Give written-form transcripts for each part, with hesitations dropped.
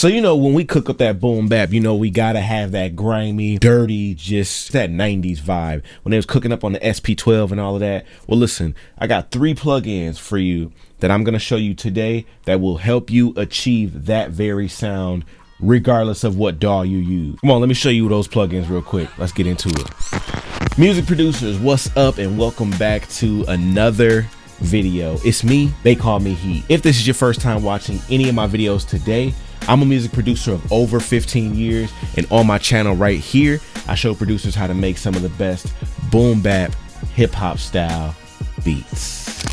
So, you know, when we cook up that boom bap, you know, we gotta have that grimy, dirty, just that 90s vibe. When they was cooking up on the SP12 and all of that. Well, listen, I got 3 plugins for you that I'm gonna show you today that will help you achieve that very sound regardless of what DAW you use. Come on, let me show you those plugins real quick. Let's get into it. Music producers, what's up, and welcome back to another video. It's me, They Call Me Heat. If this is your first time watching any of my videos today, I'm a music producer of over 15 years, and on my channel right here, I show producers how to make some of the best boom bap hip hop style beats.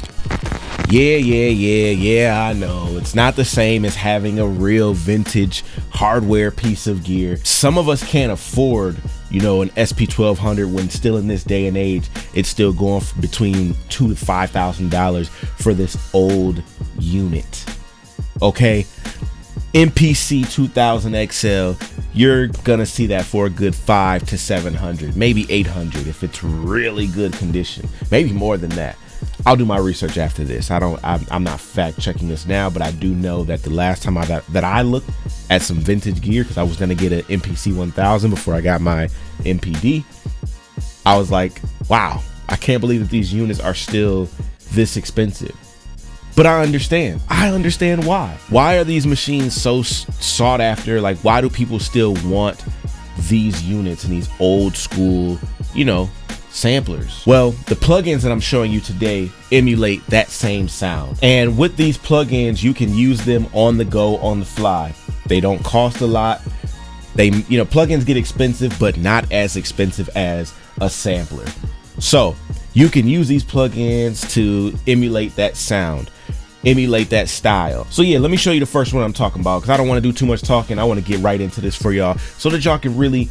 Yeah, I know. It's not the same as having a real vintage hardware piece of gear. Some of us can't afford, you know, an SP1200 when still in this day and age, it's still going for between $2,000 to $5,000 for this old unit. Okay, MPC 2000 XL, you're gonna see that for a good $500 to $700, maybe $800 if it's really good condition, maybe more than that. I'll do my research after this. I'm not fact checking this now, but I do know that the last time I looked at some vintage gear, because I was gonna get an MPC 1000 before I got my MPD, I was like, wow, I can't believe that these units are still this expensive. But I understand why. Why are these machines so sought after? Like, why do people still want these units and these old school, you know, samplers? Well, the plugins that I'm showing you today emulate that same sound. And with these plugins, you can use them on the go, on the fly. They don't cost a lot. You know, plugins get expensive, but not as expensive as a sampler. So you can use these plugins to emulate that sound, emulate that style. So yeah, let me show you the first one I'm talking about, because I don't want to do too much talking. I want to get right into this for y'all so that y'all can really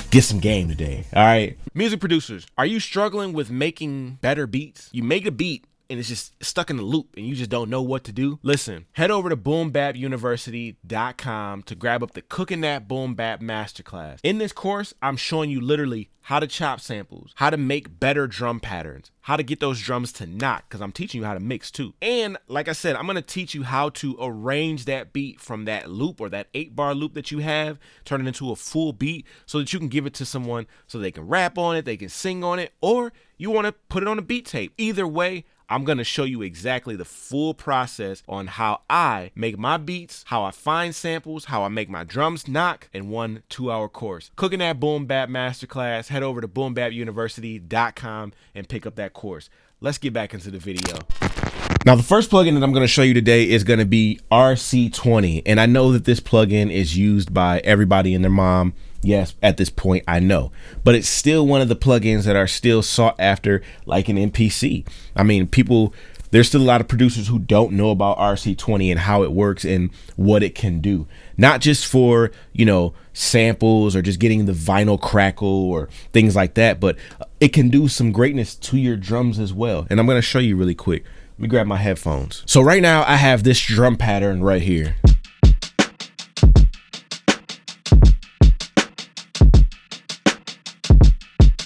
get some game today. All right, music producers, are you struggling with making better beats? You make a beat and it's just stuck in the loop and you just don't know what to do? Listen, head over to Bap University.com to grab up the Cooking That Boom Bap Masterclass. In this course, I'm showing you literally how to chop samples, how to make better drum patterns, how to get those drums to knock, because I'm teaching you how to mix too. And like I said, I'm going to teach you how to arrange that beat from that loop or that 8-bar loop that you have, turn it into a full beat so that you can give it to someone so they can rap on it, they can sing on it, or you want to put it on a beat tape. Either way, I'm going to show you exactly the full process on how I make my beats, how I find samples, how I make my drums knock in 1 2-hour course. Cooking That Boom Bap Masterclass. Head over to BapUniversity.com and pick up that course. Let's get back into the video. Now, the first plugin that I'm going to show you today is going to be RC20. And I know that this plugin is used by everybody and their mom. Yes, at this point, I know, but it's still one of the plugins that are still sought after, like an MPC. I mean, there's still a lot of producers who don't know about RC20 and how it works and what it can do. Not just for, you know, samples or just getting the vinyl crackle or things like that, but it can do some greatness to your drums as well. And I'm going to show you really quick. Let me grab my headphones. So right now I have this drum pattern right here.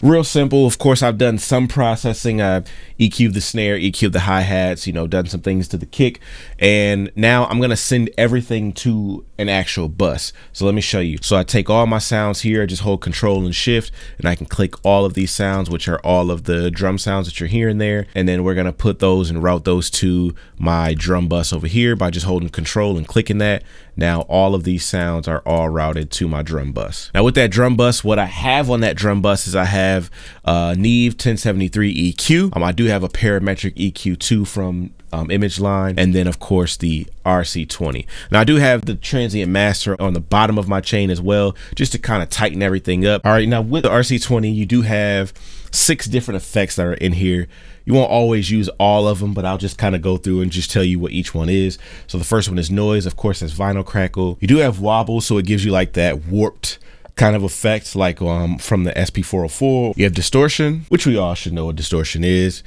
Real simple. Of course, I've done some processing. I've EQ'd the snare, EQ'd the hi-hats, you know, done some things to the kick. And now I'm going to send everything to an actual bus. So let me show you. So I take all my sounds here, I just hold Control and Shift, and I can click all of these sounds, which are all of the drum sounds that you're hearing there. And then we're going to put those and route those to my drum bus over here by just holding Control and clicking that. Now all of these sounds are all routed to my drum bus. Now with that drum bus, what I have on that drum bus is I have Neve 1073 EQ. I do have a parametric EQ too from Image Line, and then of course the RC20. Now I do have the transient master on the bottom of my chain as well, just to kind of tighten everything up. All right, now with the RC20, you do have 6 different effects that are in here. You won't always use all of them, but I'll just kind of go through and just tell you what each one is. So the first one is noise. Of course, that's vinyl crackle. You do have wobble, so it gives you like that warped kind of effect, like from the SP404. You have distortion, which we all should know what distortion is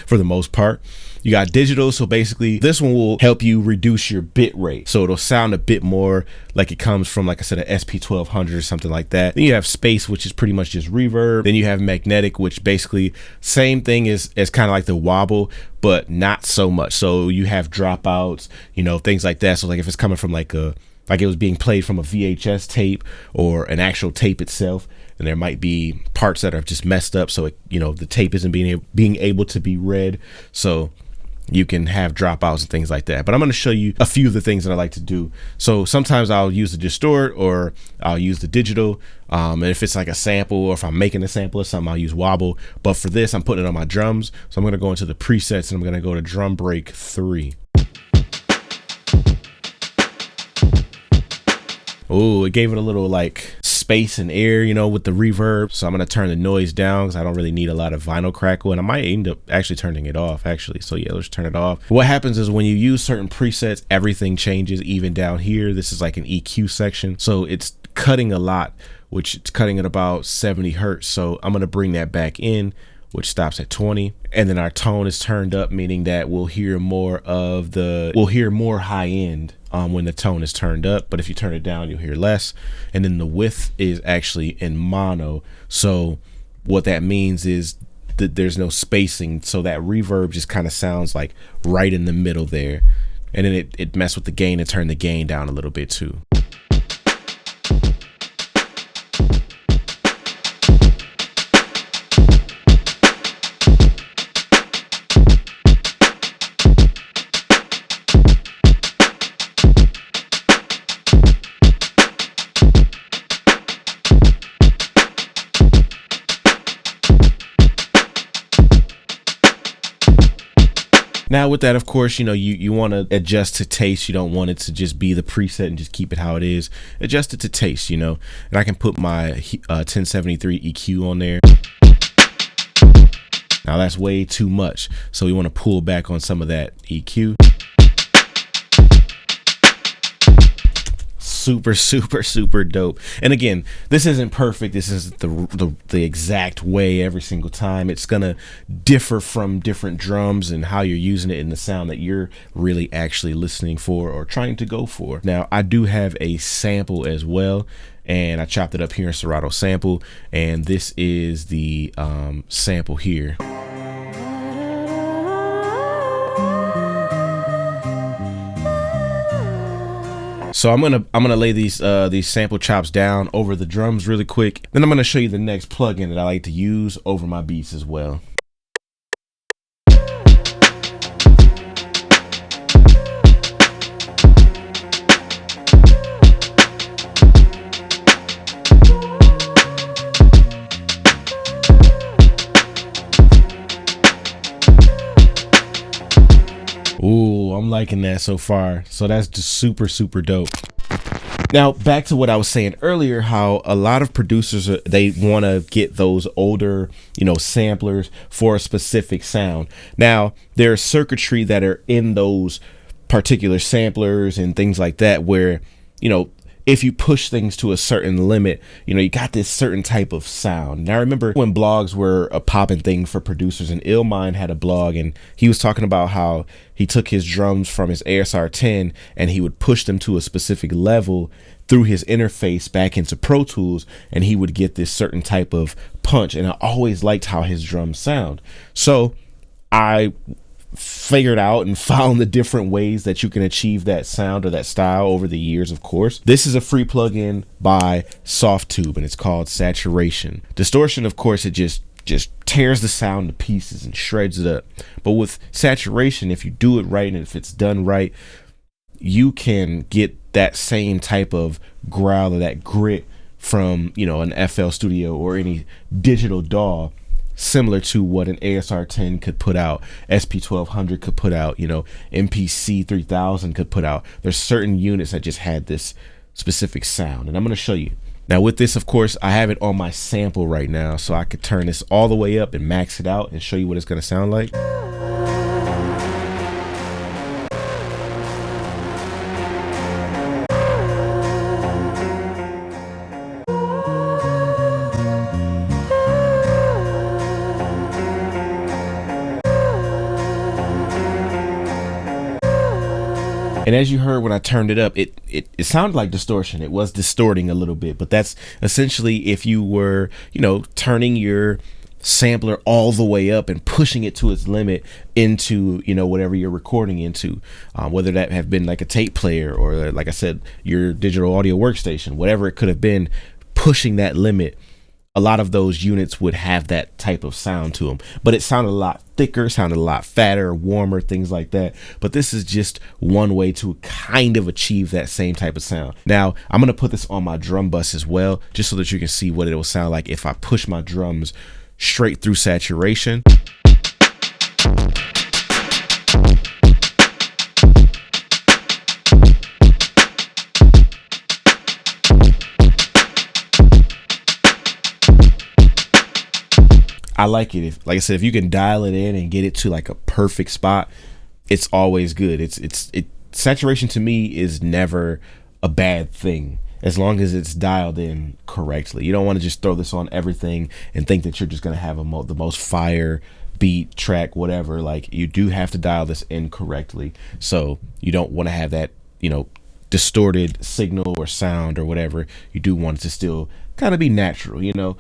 for the most part. You got digital, so basically this one will help you reduce your bit rate, so it'll sound a bit more like it comes from, like I said, an SP1200 or something like that. Then you have space, which is pretty much just reverb. Then you have magnetic, which basically same thing as kind of like the wobble, but not so much. So you have dropouts, you know, things like that. So like if it's coming from like a like it was being played from a VHS tape or an actual tape itself. And there might be parts that are just messed up, so the tape isn't being able to be read, so you can have dropouts and things like that. But I'm going to show you a few of the things that I like to do. So sometimes I'll use the distort, or I'll use the digital. And if it's like a sample, or if I'm making a sample or something, I'll use wobble. But for this, I'm putting it on my drums. So I'm going to go into the presets, and I'm going to go to drum break 3. Oh, it gave it a little like space and air, with the reverb. So I'm going to turn the noise down because I don't really need a lot of vinyl crackle, and I might end up actually turning it off actually. So yeah, let's turn it off. What happens is when you use certain presets, everything changes. Even down here, this is like an EQ section. So it's cutting a lot, which it's cutting at about 70 Hertz. So I'm going to bring that back in, which stops at 20. And then our tone is turned up, meaning that we'll hear more high end when the tone is turned up. But if you turn it down, you'll hear less. And then the width is actually in mono. So what that means is that there's no spacing. So that reverb just kind of sounds like right in the middle there. And then it messed with the gain and turned the gain down a little bit too. Now with that, of course, you want to adjust to taste. You don't want it to just be the preset and just keep it how it is. Adjust it to taste, and I can put my 1073 EQ on there. Now that's way too much. So we want to pull back on some of that EQ. Super, super, super dope. And again, this isn't perfect. This isn't the exact way every single time. It's gonna differ from different drums and how you're using it in the sound that you're really actually listening for or trying to go for. Now, I do have a sample as well, and I chopped it up here in Serato Sample, and this is the sample here. So I'm gonna lay these sample chops down over the drums really quick. Then I'm gonna show you the next plugin that I like to use over my beats as well. Ooh, I'm liking that so far. So that's just super, super dope. Now, back to what I was saying earlier, how a lot of producers, they want to get those older, samplers for a specific sound. Now, there's circuitry that are in those particular samplers and things like that where, if you push things to a certain limit, you got this certain type of sound. And I remember when blogs were a popping thing for producers, and Illmind had a blog, and he was talking about how he took his drums from his ASR 10 and he would push them to a specific level through his interface back into Pro Tools, and he would get this certain type of punch. And I always liked how his drums sound. So I figured out and found the different ways that you can achieve that sound or that style over the years, of course. This is a free plugin by Softtube, and it's called Saturation. Distortion, of course, it just tears the sound to pieces and shreds it up. But with Saturation, if you do it right and if it's done right, you can get that same type of growl or that grit from, an FL Studio or any digital DAW, similar to what an ASR 10 could put out, SP 1200 could put out, MPC 3000 could put out. There's certain units that just had this specific sound, and I'm going to show you. Now with this, of course, I have it on my sample right now, so I could turn this all the way up and max it out and show you what it's going to sound like. And as you heard when I turned it up, it sounded like distortion. It was distorting a little bit, but that's essentially if you were, turning your sampler all the way up and pushing it to its limit into, you know, whatever you're recording into, whether that have been like a tape player or, like I said, your digital audio workstation, whatever it could have been, pushing that limit. A lot of those units would have that type of sound to them, but it sounded a lot thicker, sounded a lot fatter, warmer, things like that. But this is just one way to kind of achieve that same type of sound. Now, I'm going to put this on my drum bus as well, just so that you can see what it will sound like if I push my drums straight through saturation. I like it. Like I said, if you can dial it in and get it to like a perfect spot, it's always good. Saturation to me is never a bad thing, as long as it's dialed in correctly. You don't want to just throw this on everything and think that you're just going to have the most fire beat, track, whatever. Like, you do have to dial this in correctly. So you don't want to have that, you know, distorted signal or sound or whatever. You do want it to still kind of be natural, you know.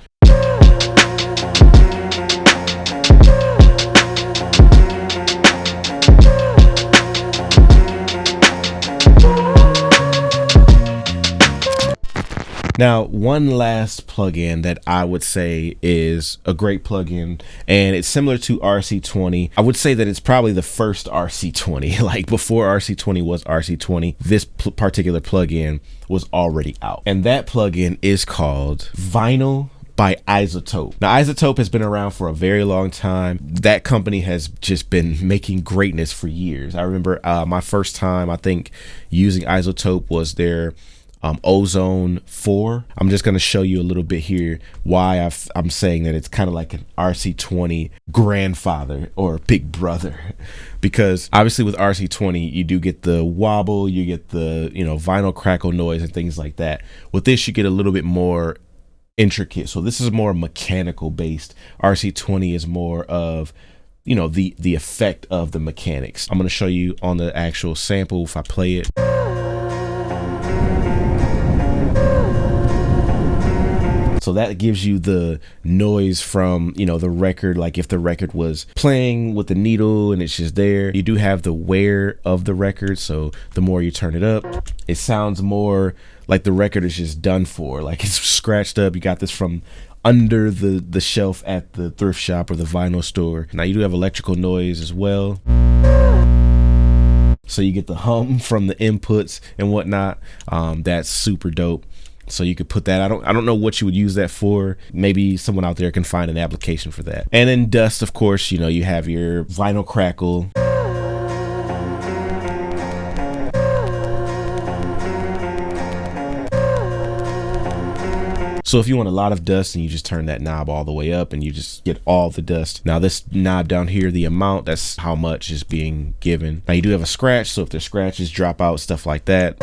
Now, one last plugin that I would say is a great plugin, and it's similar to RC20. I would say that it's probably the first RC20. Like, before RC20 was RC20, this particular plugin was already out. And that plugin is called Vinyl by iZotope. Now, iZotope has been around for a very long time. That company has just been making greatness for years. I remember my first time, I think, using iZotope was their Ozone 4. I'm just going to show you a little bit here why I'm saying that it's kind of like an RC20 grandfather or big brother, because obviously with RC20 you do get the wobble, you get the, you know, vinyl crackle noise and things like that. With this, you get a little bit more intricate. So this is more mechanical based. RC20 is more of, you know, the effect of the mechanics. I'm going to show you on the actual sample if I play it. So that gives you the noise from, you know, the record. Like if the record was playing with the needle and it's just there. You do have the wear of the record, so the more you turn it up, it sounds more like the record is just done for, like it's scratched up. You got this from under the shelf at the thrift shop or the vinyl store. Now you do have electrical noise as well, so you get the hum from the inputs and whatnot. That's super dope. So you could put that. I don't know what you would use that for. Maybe someone out there can find an application for that. And then dust, of course, you know, you have your vinyl crackle. So if you want a lot of dust, and you just turn that knob all the way up and you just get all the dust. Now this knob down here, the amount, that's how much is being given. Now you do have a scratch, so if there's scratches, drop out, stuff like that.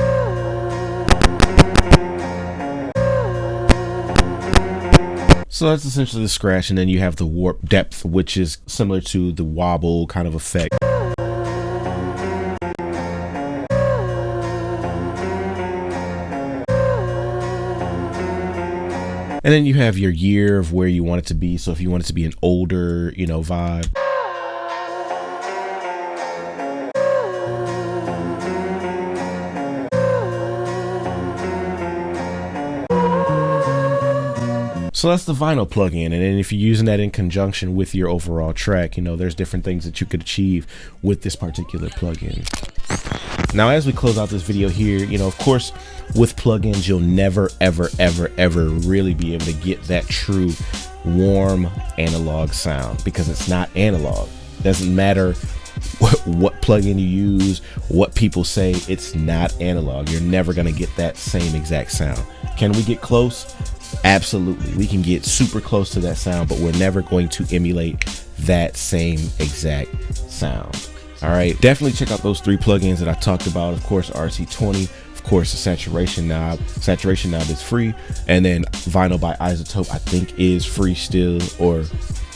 So that's essentially the scratch, and then you have the warp depth, which is similar to the wobble kind of effect. And then you have your year of where you want it to be. So if you want it to be an older, you know, vibe. So that's the vinyl plugin, and then if you're using that in conjunction with your overall track, you know, there's different things that you could achieve with this particular plugin. Now, as we close out this video here, you know, of course, with plugins, you'll never, ever, ever, ever really be able to get that true warm analog sound, because it's not analog. Doesn't matter what plugin you use, what people say, it's not analog. You're never going to get that same exact sound. Can we get close? Absolutely. We can get super close to that sound, but we're never going to emulate that same exact sound. All right, definitely check out those 3 plugins that I talked about. Of course, RC20, of course, the saturation knob. Saturation knob is free, and then Vinyl by iZotope, I think, is free still, or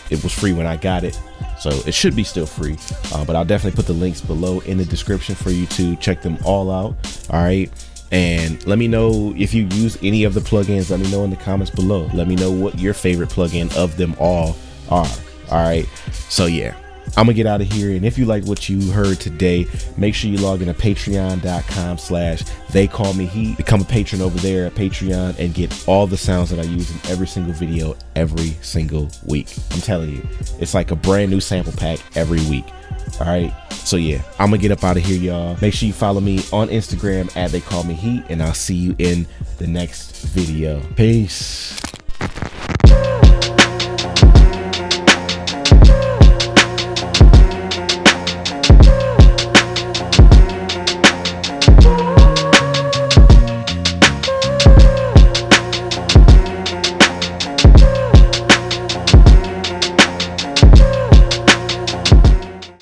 it was free when I got it, so it should be still free. But I'll definitely put the links below in the description for you to check them all out. All right. And let me know if you use any of the plugins. Let me know in the comments below. Let me know what your favorite plugin of them all are. All right. So yeah, I'm gonna get out of here. And if you like what you heard today, make sure you log into patreon.com/TheyCallMeHeat. Become a patron over there at Patreon and get all the sounds that I use in every single video every single week. I'm telling you, it's like a brand new sample pack every week. All right. So yeah, I'm gonna get up out of here, y'all. Make sure you follow me on Instagram at TheyCallMeHeat, and I'll see you in the next video. Peace.